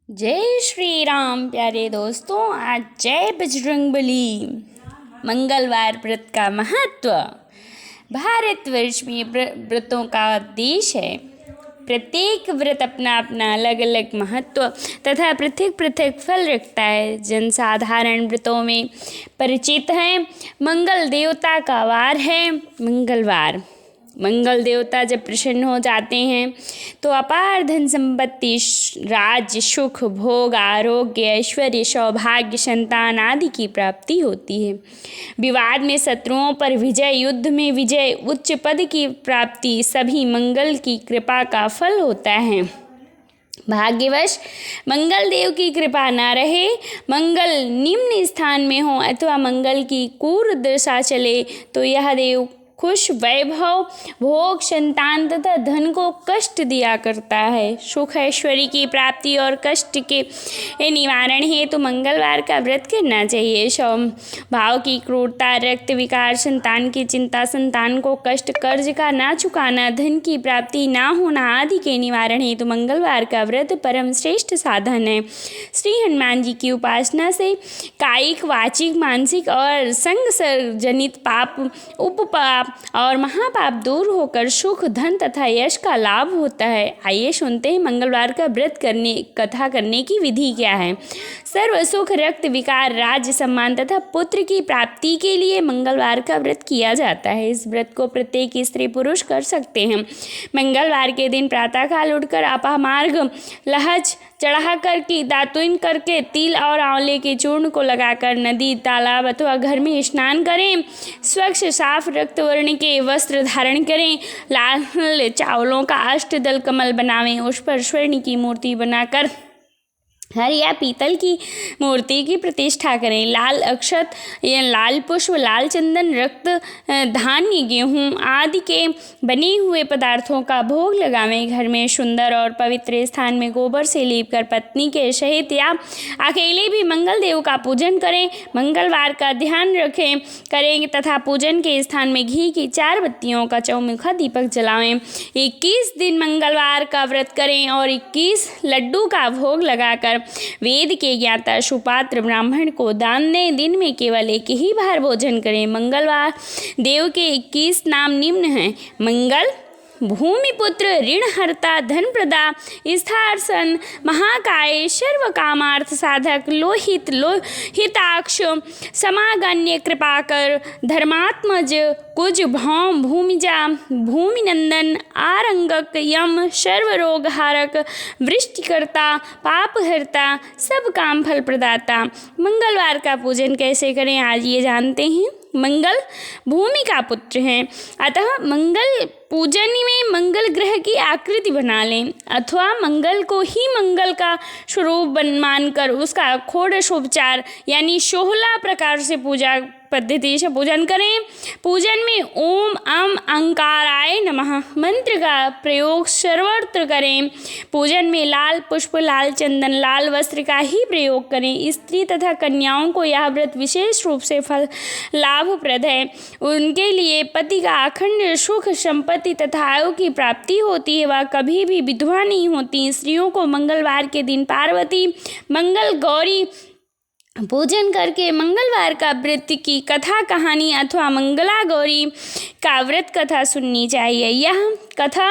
जय श्री राम प्यारे दोस्तों। आज जय बजरंगबली। मंगलवार व्रत का महत्व। भारतवर्ष में व्रतों का देश है। प्रत्येक व्रत अपना अपना अलग अलग महत्व तथा पृथक पृथक फल रखता है। जनसाधारण व्रतों में परिचित है। मंगल देवता का वार है मंगलवार। मंगल देवता जब प्रसन्न हो जाते हैं तो अपार धन संपत्ति, राज्य, सुख, भोग, आरोग्य, ऐश्वर्य, सौभाग्य, संतान आदि की प्राप्ति होती है। विवाद में शत्रुओं पर विजय, युद्ध में विजय, उच्च पद की प्राप्ति सभी मंगल की कृपा का फल होता है। भाग्यवश मंगल देव की कृपा न रहे, मंगल निम्न स्थान में हो अथवा मंगल की क्रूर दशा चले तो यह देव खुश, वैभव, भोग, संतान तथा धन को कष्ट दिया करता है। सुख ऐश्वर्य की प्राप्ति और कष्ट के निवारण हेतु मंगलवार का व्रत करना चाहिए। भाव की क्रूरता, रक्त विकार, संतान की चिंता, संतान को कष्ट, कर्ज का ना चुकाना, धन की प्राप्ति ना होना आदि के निवारण हेतु मंगलवार का व्रत परम श्रेष्ठ साधन है। श्री हनुमान जी की उपासना से कायिक, वाचिक, मानसिक और संग जनित पाप, उपपाप और महापाप दूर होकर सुख, धन तथा यश का लाभ होता है। आइए सुनते हैं मंगलवार का व्रत कथा करने की विधि क्या है। सर्व सुख, रक्त विकार, राज्य, सम्मान तथा पुत्र की प्राप्ति के लिए मंगलवार का व्रत किया जाता है। इस व्रत को प्रत्येक स्त्री पुरुष कर सकते हैं। मंगलवार के दिन प्रातःकाल उठकर अपामार्ग लहज चढ़ा करके दातुन करके तिल और आंवले के चूर्ण को लगाकर नदी, तालाब अथवा घर में स्नान करें। स्वच्छ साफ रक्त वर्ण के वस्त्र धारण करें। लाल चावलों का अष्टदल कमल बनावें। उस पर स्वर्ण की मूर्ति बनाकर हर या पीतल की मूर्ति की प्रतिष्ठा करें। लाल अक्षत या लाल पुष्प, लाल चंदन, रक्त, धान्य, गेहूँ आदि के बने हुए पदार्थों का भोग लगावें। घर में सुंदर और पवित्र स्थान में गोबर से लीपकर पत्नी के सहित या अकेले भी मंगल देव का पूजन करें। मंगलवार का ध्यान करें तथा पूजन के स्थान में घी की 4 बत्तियों का चौमुखा दीपक जलावें। 21 दिन मंगलवार का व्रत करें और 21 लड्डू का भोग लगाकर वेद के ज्ञाता सुपात्र ब्राह्मण को दान दें। दिन में केवल एक ही बार भोजन करें। मंगलवार देव के 21 नाम निम्न हैं। मंगल, भूमिपुत्र, ऋणहर्ता, धनप्रदा, स्थारसन, महाकाय, सर्व कामार्थ साधक, लोहिताक्ष, समागण्य, कृपाकर, धर्मात्मज, कुज, भौम, भूमिजा, भूमिनंदन, आरंगक, यम, सर्वरोगहारक, वृष्टिकर्ता, पापहर्ता, सब काम फल प्रदाता। मंगलवार का पूजन कैसे करें आज ये जानते हैं। मंगल भूमि का पुत्र हैं, अतः मंगल पूजन में मंगल ग्रह की आकृति बना लें अथवा मंगल को ही मंगल का स्वरूप मानकर उसका षोडशोपचार यानी 16 प्रकार से पूजा पद्धति से पूजन करें। पूजन में ओम अम अंकाराय नमः मंत्र का प्रयोग सर्वत्र करें। पूजन में लाल पुष्प, लाल चंदन, लाल वस्त्र का ही प्रयोग करें। स्त्री तथा कन्याओं को यह व्रत विशेष रूप से फल लाभप्रद है। उनके लिए पति का अखंड सुख, संपत्ति तथा आयु की प्राप्ति होती है। वह कभी भी विधवा नहीं होती। स्त्रियों को मंगलवार के दिन पार्वती, मंगल गौरी पूजन करके मंगलवार का व्रत की कथा कहानी अथवा मंगला गौरी का व्रत कथा सुननी चाहिए। यह कथा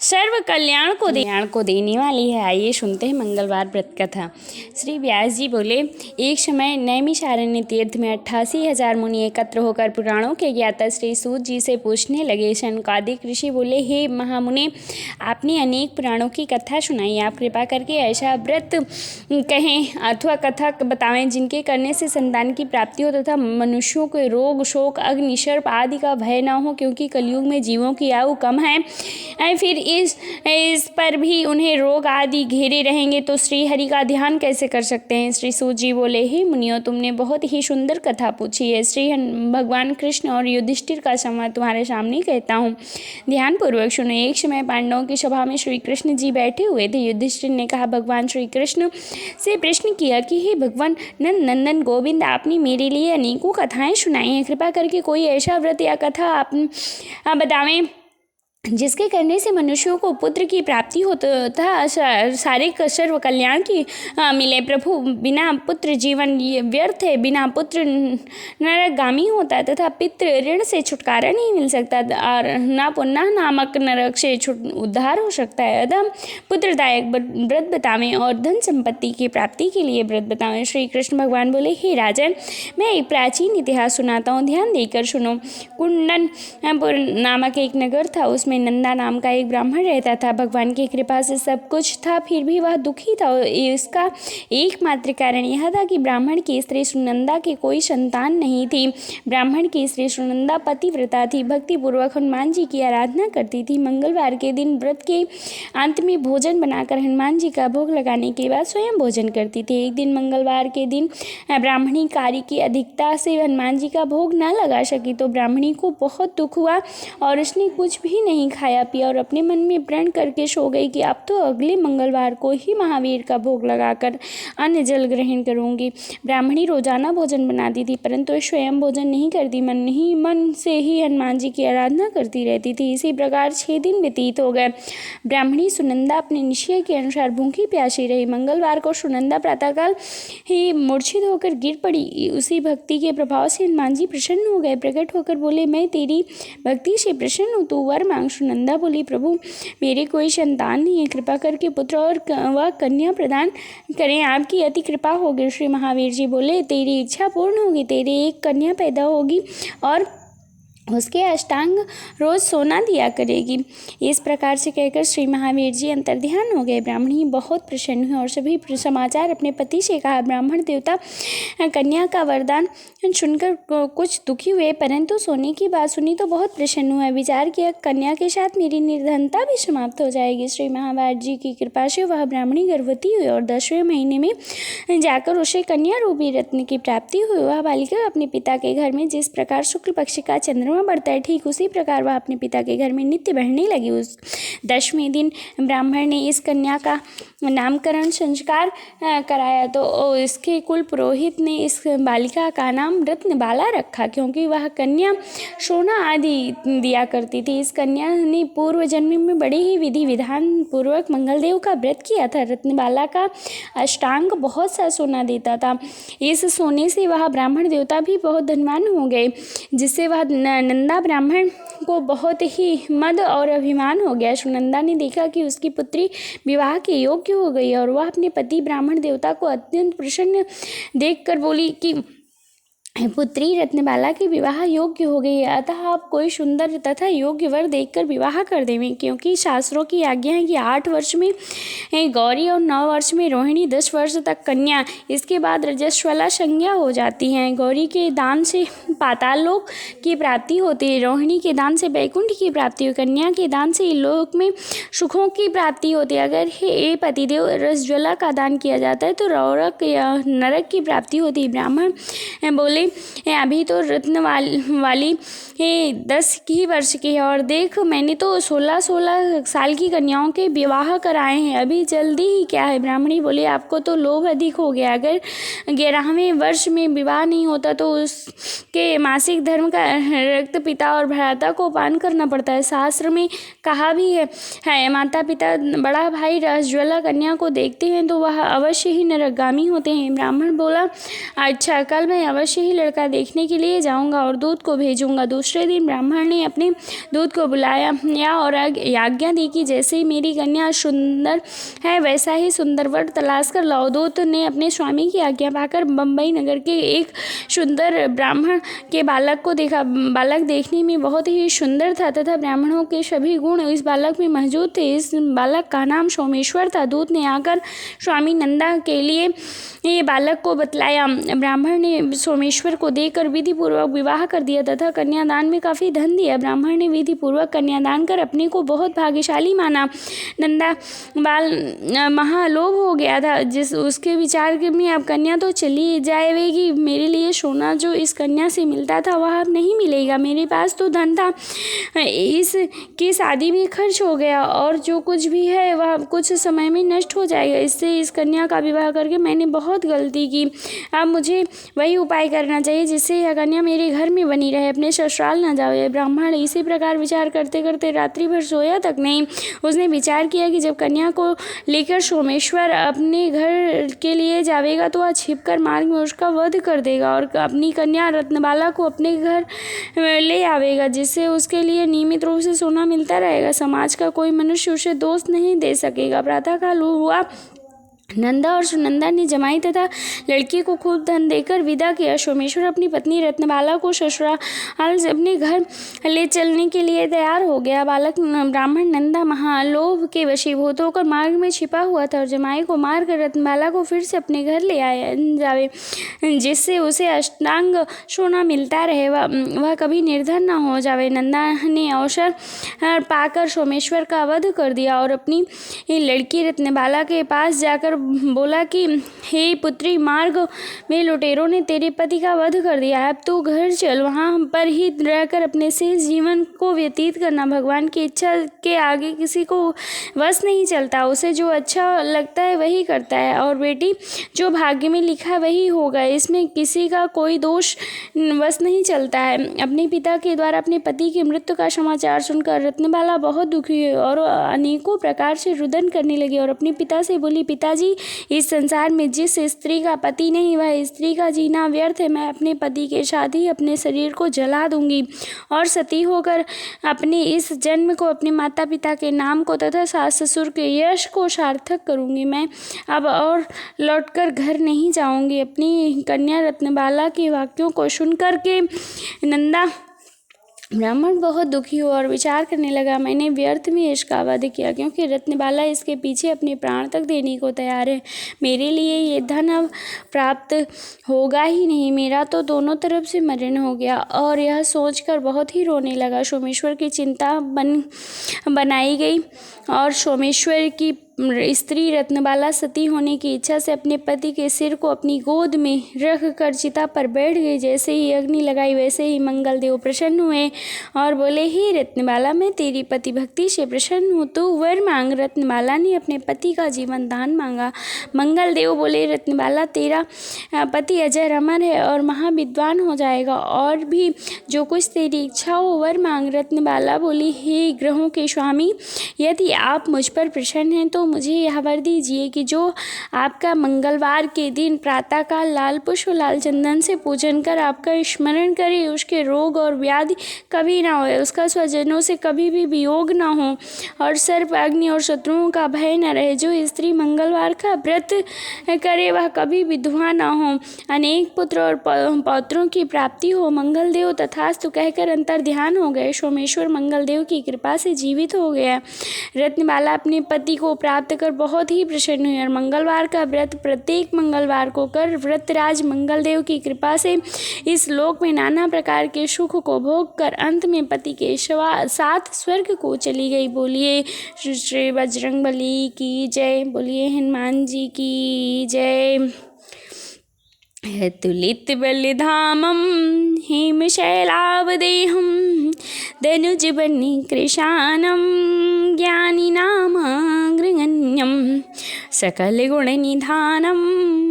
सर्व कल्याण को देने वाली है। आइए सुनते हैं मंगलवार व्रत कथा। श्री व्यास जी बोले, एक समय नैमिषारण्य तीर्थ में 88,000 मुनि एकत्र होकर पुराणों के ज्ञाता श्री सूत जी से पूछने लगे। शनकादिक ऋषि बोले, हे महामुने, आपने अनेक पुराणों की कथा सुनाई। आप कृपा करके ऐसा व्रत कहें अथवा कथा बतावें जिनके करने से संतान की प्राप्ति हो तथा मनुष्यों के रोग, शोक, अग्नि, सर्प आदि का भय न हो, क्योंकि कलयुग में जीवों की आयु कम है। फिर इस पर भी उन्हें रोग आदि घेरे रहेंगे तो श्री हरि का ध्यान कैसे कर सकते हैं। श्री सूत जी बोले, हे मुनियों, तुमने बहुत ही सुंदर कथा पूछी है। श्री भगवान कृष्ण और युधिष्ठिर का संवाद तुम्हारे सामने कहता हूँ, ध्यान पूर्वक सुनो। एक समय पांडवों की सभा में श्री कृष्ण जी बैठे हुए थे। युधिष्ठिर ने कहा, भगवान श्री कृष्ण से प्रश्न किया कि हे भगवान नंदन गोविंद, आपने मेरे लिए अनेकों कथाएं सुनाई हैं। कृपा करके कोई ऐसा व्रत या कथा आप बतावें जिसके करने से मनुष्यों को पुत्र की प्राप्ति हो तथा सारे सर्व कल्याण की मिले। प्रभु, बिना पुत्र जीवन व्यर्थ है, बिना पुत्र नरकगामी होता है तथा पितृ ऋण से छुटकारा नहीं मिल सकता और न पुनः नामक नरक से उद्धार हो सकता है। अतः पुत्रदायक व्रत बतावें और धन संपत्ति की प्राप्ति के लिए व्रत बतावें। श्री कृष्ण भगवान बोले, हे राजन, मैं एक प्राचीन इतिहास सुनाता हूँ, ध्यान देकर सुनो। कुंडनपुर नामक एक नगर था, उसमें नंदा नाम का एक ब्राह्मण रहता था। भगवान की कृपा से सब कुछ था, फिर भी वह दुखी था। इसका एकमात्र कारण यह था कि ब्राह्मण की स्त्री सुनंदा की कोई संतान नहीं थी। ब्राह्मण की स्त्री सुनंदा पतिव्रता थी, भक्तिपूर्वक हनुमान जी की आराधना करती थी। मंगलवार के दिन व्रत के अंत में भोजन बनाकर हनुमान जी का भोग लगाने के बाद स्वयं भोजन करती थी। एक दिन मंगलवार के दिन ब्राह्मणी कार्य की अधिकता से हनुमान जी का भोग न लगा सकी तो ब्राह्मणी को बहुत दुख हुआ और उसने कुछ भी नहीं खाया पिया और अपने मन में प्रण करके सो गई कि अब तो अगले मंगलवार को ही महावीर का भोग लगाकर अन्न जल ग्रहण करूंगी। ब्राह्मणी रोजाना भोजन बनाती थी, परंतु स्वयं भोजन नहीं करती, मन से ही हनुमान जी की आराधना करती रहती थी। इसी प्रकार 6 दिन व्यतीत हो गए। ब्राह्मणी सुनंदा अपने निश्चय के अनुसार भूखी प्यासी रही। मंगलवार को सुनंदा प्रातःकाल ही मूर्छित होकर गिर पड़ी। उसी भक्ति के प्रभाव से हनुमान जी प्रसन्न हो गए। प्रकट होकर बोले, मैं तेरी भक्ति से प्रसन्न हूँ, तू वर मांग। सुनंदा बोली, प्रभु, मेरे कोई संतान नहीं है, कृपा करके पुत्र और वह कन्या प्रदान करें, आपकी अति कृपा होगी। श्री महावीर जी बोले, तेरी इच्छा पूर्ण होगी, तेरी एक कन्या पैदा होगी और उसके अष्टांग रोज सोना दिया करेगी। इस प्रकार से कहकर श्री महावीर जी अंतर्ध्यान हो गए। ब्राह्मणी बहुत प्रसन्न हुई और सभी समाचार अपने पति से कहा। ब्राह्मण देवता कन्या का वरदान सुनकर कुछ दुखी हुए, परंतु सोने की बात सुनी तो बहुत प्रसन्न हुए। विचार किया, कन्या के साथ मेरी निर्धनता भी समाप्त हो जाएगी। श्री महावीर जी की कृपा से वह ब्राह्मणी गर्भवती हुई और 10वें महीने में जाकर उसे कन्या रूपी रत्न की प्राप्ति हुई। वह बालिका अपने पिता के घर में जिस प्रकार शुक्ल पक्ष का चंद्रमा बढ़ता है, ठीक उसी प्रकार वह अपने पिता के घर में नित्य बढ़ने लगी। उस 10वें दिन ब्राह्मण ने इस कन्या का नामकरण संस्कार कराया तो इसके कुल पुरोहित ने इस बालिका का नाम रत्नबाला रखा, क्योंकि वह कन्या सोना आदि दिया करती थी। इस कन्या ने पूर्व जन्म में बड़े ही विधि विधान पूर्वक मंगलदेव का व्रत किया था। रत्नबाला का अष्टांग बहुत सा सोना देता था। इस सोने से वह ब्राह्मण देवता भी बहुत धनवान हो गए, जिससे वह नंदा ब्राह्मण को बहुत ही मद और अभिमान हो गया। सुनंदा ने देखा कि उसकी पुत्री विवाह के योग्य हो गई और वह अपने पति ब्राह्मण देवता को अत्यंत प्रसन्न देखकर बोली कि पुत्री रत्नबाला की विवाह योग्य हो गई है, अतः आप कोई सुंदर तथा योग्य वर देखकर विवाह कर देवें, क्योंकि शास्त्रों की आज्ञा है कि 8 वर्ष में गौरी और 9 वर्ष में रोहिणी, 10 वर्ष तक कन्या, इसके बाद रजस्वला संज्ञा हो जाती हैं। गौरी के दान से पाताल लोक की प्राप्ति होती है, रोहिणी के दान से वैकुंठ की प्राप्ति हो, कन्या के दान से लोक में सुखों की प्राप्ति होती है। अगर ये पतिदेव रसज्वाला का दान किया जाता है तो रौरक या नरक की प्राप्ति होती है। ब्राह्मण बोले, अभी तो रत्न वाली 10 ही वर्ष की है और देख मैंने तो 16 साल की कन्याओं के विवाह कराए हैं, अभी जल्दी ही क्या है। ब्राह्मणी बोले, आपको तो लोभ अधिक हो गया, अगर 11वें वर्ष में विवाह नहीं होता तो उसके मासिक धर्म का रक्त पिता और भ्राता को पान करना पड़ता है। शास्त्र में कहा भी है माता पिता बड़ा भाई रसज्वाला कन्या को देखते हैं तो वह अवश्य ही नरकगामी होते हैं। ब्राह्मण बोला, अच्छा, कल मैं अवश्य ही लड़का देखने के लिए जाऊंगा और दूध को भेजूंगा। दूसरे दिन ब्राह्मण ने अपने दूध को बुलाया और आज्ञा दी कि जैसे ही मेरी कन्या सुंदर है वैसा ही सुंदर वर तलाश कर लाओ। दूत ने अपने स्वामी की आज्ञा पाकर बम्बई नगर के एक सुंदर ब्राह्मण के बालक को देखा। बालक देखने में बहुत ही सुंदर था तथा ब्राह्मणों के सभी गुण इस बालक में मौजूद थे। इस बालक का नाम सोमेश्वर था। दूत ने आकर स्वामी नंदा के लिए ये बालक को बतलाया। ब्राह्मण ने सोमेश्वर को देकर विधि पूर्वक विवाह कर दिया तथा कन्यादान में काफ़ी धन दिया। ब्राह्मण ने विधि पूर्वक कन्यादान कर अपने को बहुत भाग्यशाली माना। नंदा बाल महालोभ हो गया था, जिस उसके विचार में अब कन्या तो चली जाएगी, मेरे लिए सोना जो इस कन्या से मिलता था वह अब नहीं मिलेगा। मेरे पास तो धन था, इसकी शादी में खर्च हो गया और जो कुछ भी है वह कुछ समय में नष्ट हो जाएगा। इससे इस कन्या का विवाह करके मैंने बहुत गलती की। अब मुझे वही उपाय करना करना चाहिए जिससे यह कन्या मेरे घर में बनी रहे, अपने ससुराल न जाए। ब्राह्मण इसी प्रकार विचार करते करते रात्रि भर सोया तक नहीं। उसने विचार किया कि जब कन्या को लेकर सोमेश्वर अपने घर के लिए जाएगा तो वह छिपकर मार्ग में उसका वध कर देगा और अपनी कन्या रत्नबाला को अपने घर ले आवेगा, जिससे उसके लिए नियमित रूप से सोना मिलता रहेगा। समाज का कोई मनुष्य उसे दोष नहीं दे सकेगा। प्रातःकाल हुआ। नंदा और सुनंदा ने जमाई तथा लड़की को खूब धन देकर विदा किया। सोमेश्वर अपनी पत्नी रत्नबाला को ससुराल से अपने घर ले चलने के लिए तैयार हो गया। बालक ब्राह्मण नंदा महालोभ के वशीभूत होकर मार्ग में छिपा हुआ था और जमाई को मारकर रत्नबाला को फिर से अपने घर ले आया जावे, जिससे उसे अष्टांग सोना मिलता रहे, वह कभी निर्धन न हो जावे। नंदा ने अवसर पाकर सोमेश्वर का वध कर दिया और अपनी लड़की रत्नबाला के पास जाकर बोला कि हे पुत्री, मार्ग में लुटेरों ने तेरे पति का वध कर दिया है, अब तू घर चल, वहाँ पर ही रहकर अपने शेष जीवन को व्यतीत करना। भगवान की इच्छा के आगे किसी को वश नहीं चलता, उसे जो अच्छा लगता है वही करता है। और बेटी, जो भाग्य में लिखा वही होगा, इसमें किसी का कोई दोष वश नहीं चलता है। अपने पिता के द्वारा अपने पति की मृत्यु का समाचार सुनकर रत्नबाला बहुत दुखी हुई और अनेकों प्रकार से रुदन करने लगी और अपने पिता से बोली, पिताजी, इस संसार में जिस स्त्री का पति नहीं वह स्त्री का जीना व्यर्थ है। मैं अपने पति के साथ ही अपने शरीर को जला दूंगी और सती होकर अपने इस जन्म को, अपने माता पिता के नाम को तथा सास ससुर के यश को सार्थक करूंगी। मैं अब और लौटकर घर नहीं जाऊंगी। अपनी कन्या रत्नबाला के वाक्यों को सुनकर के नंदा ब्राह्मण बहुत दुखी हुआ और विचार करने लगा, मैंने व्यर्थ में इसका वध किया, क्योंकि रत्नबाला इसके पीछे अपने प्राण तक देने को तैयार है। मेरे लिए ये धन अब प्राप्त होगा ही नहीं, मेरा तो दोनों तरफ से मरण हो गया। और यह सोचकर बहुत ही रोने लगा। सोमेश्वर की चिंता बनाई गई और सोमेश्वर की स्त्री रत्नबाला सती होने की इच्छा से अपने पति के सिर को अपनी गोद में रख कर चिता पर बैठ गई। जैसे ही अग्नि लगाई वैसे ही मंगलदेव प्रसन्न हुए और बोले, हे रत्नबाला, मैं तेरी पति भक्ति से प्रसन्न हूँ, तू वर मांग। रत्नबाला ने अपने पति का जीवन दान मांगा। मंगलदेव बोले, रत्नबाला, तेरा पति अजर अमर है और महाविद्वान हो जाएगा, और भी जो कुछ तेरी इच्छा हो वर मांग। रत्नबाला बोली, हे ग्रहों के स्वामी, यदि आप मुझ पर प्रसन्न हैं तो मुझे यह वर दीजिए कि जो आपका मंगलवार के दिन प्रातःकाल लाल पुष्प लाल चंदन से पूजन कर आपका स्मरण करे, उसके रोग और व्याधि कभी ना होए, उसका स्वजनों से कभी भी वियोग ना हो और सर्प अग्नि और शत्रुओं का भय न रहे। जो स्त्री मंगलवार का व्रत करे वह कभी विधवा ना हो, अनेक पुत्र और पौत्रों की प्राप्ति हो। मंगलदेव तथास्तु कहकर अंतर ध्यान हो गए। सोमेश्वर मंगलदेव की कृपा से जीवित हो गया। रत्नबाला अपने पति को प्राप्त कर बहुत ही प्रसन्न हुई और मंगलवार का व्रत प्रत्येक मंगलवार को कर व्रतराज मंगलदेव की कृपा से इस लोक में नाना प्रकार के सुख को भोग कर अंत में पति के साथ स्वर्ग को चली गई। बोलिए श्री बजरंगबली की जय, बोलिए हनुमान जी की जय। तुलित बलिधामं हेमशैलावदेहं धनुजबन्नि कृशानं ज्ञानिनामग्रगण्यं सकलगुणनिधानं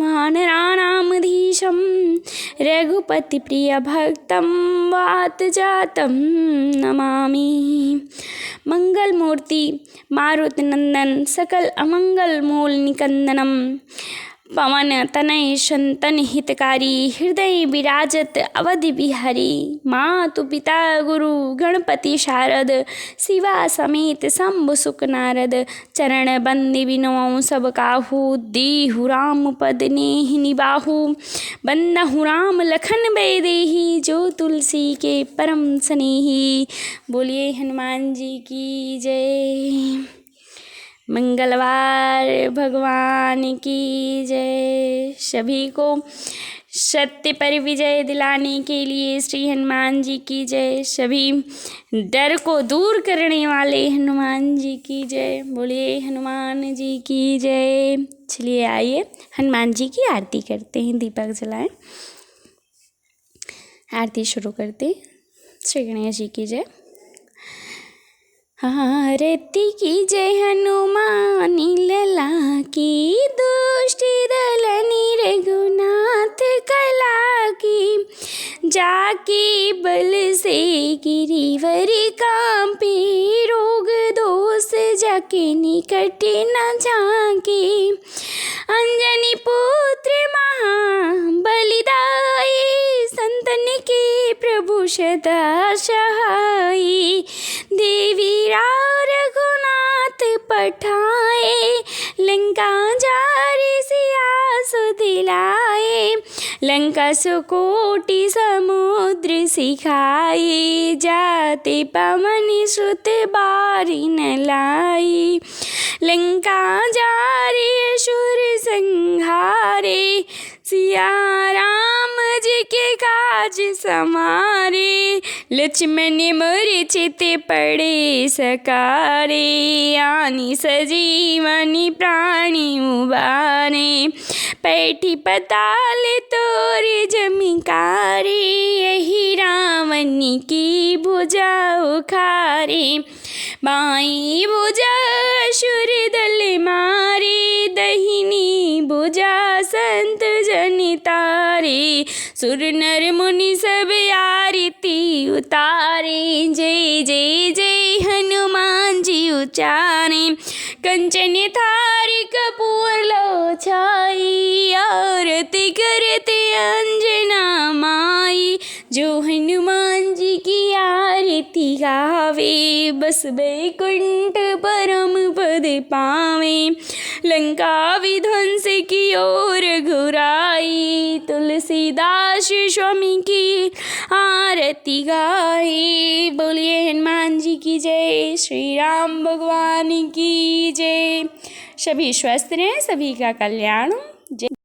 वानराणामधीशं रघुपतिप्रियभक्तं वातजातं नमामि। मंगलमूर्ति मारुतनंदन सकल अमंगल मूल निकंदनम पवन तनय संतन हितकारी हृदय विराजत अवधि बिहारी। मातु पिता गुरु गणपति शारद शिवा समेत शंभु सुख नारद चरण बंदि बिनौ सब काहू देहु राम पद नेहि निबाहु। बंदहु राम लखन बेदेहि जो तुलसी के परम स्नेही। बोलिए हनुमान जी की जय। मंगलवार भगवान की जय। सभी को सत्य पर विजय दिलाने के लिए श्री हनुमान जी की जय। सभी डर को दूर करने वाले हनुमान जी की जय। बोलिए हनुमान जी की जय। चलिए आइए हनुमान जी की आरती करते हैं। दीपक जलाएं, आरती शुरू करते हैं। श्री गणेश जी की जय। आरती की जय हनुमान लला की, दुष्टि दलनी रघुनाथ कला की। जाके बल से गिरिवर कांपे, रोग दोष जाके निकट न झांके। अंजनी पुत्र महाबलिदाई, संतन के प्रभु सदा सहाई। देवी रघुनाथ पठाए, लंका जारी सिया सुदिलाए। लंका सुकोटि समुद्र सिखाए, जाते पवन सुत बारी न लाई। लंका जारी असुर संहारे, सिया राम जी के काज समारे। लक्ष्मण मूर्छित पड़े सकारे, आनी सजीवनी प्राणी उबारे। पैठी पताल तोरे जमिकारे, यही रावण की भुजा उखारे। बाई भुजा असुर दल मारे, दहिनी भुजा संत जन तारे। सुर नर मुनि सब आरती उतारे, जय जय जय हनुमान जी उचारे। कंचन थारी कपूर लो छाई, आरती करते अंजना माई। जो हनुमान जी की आरती गावे, बस बैकुंठ परम पद पावे। लंका विध्वंस की ओर घुराई, तुलसीदास स्वामी की आरती गाए। बोलिए हनुमान जी की जय, श्री राम भगवान की जय। सभी स्वस्थ रहें, सभी का कल्याण हो। जय।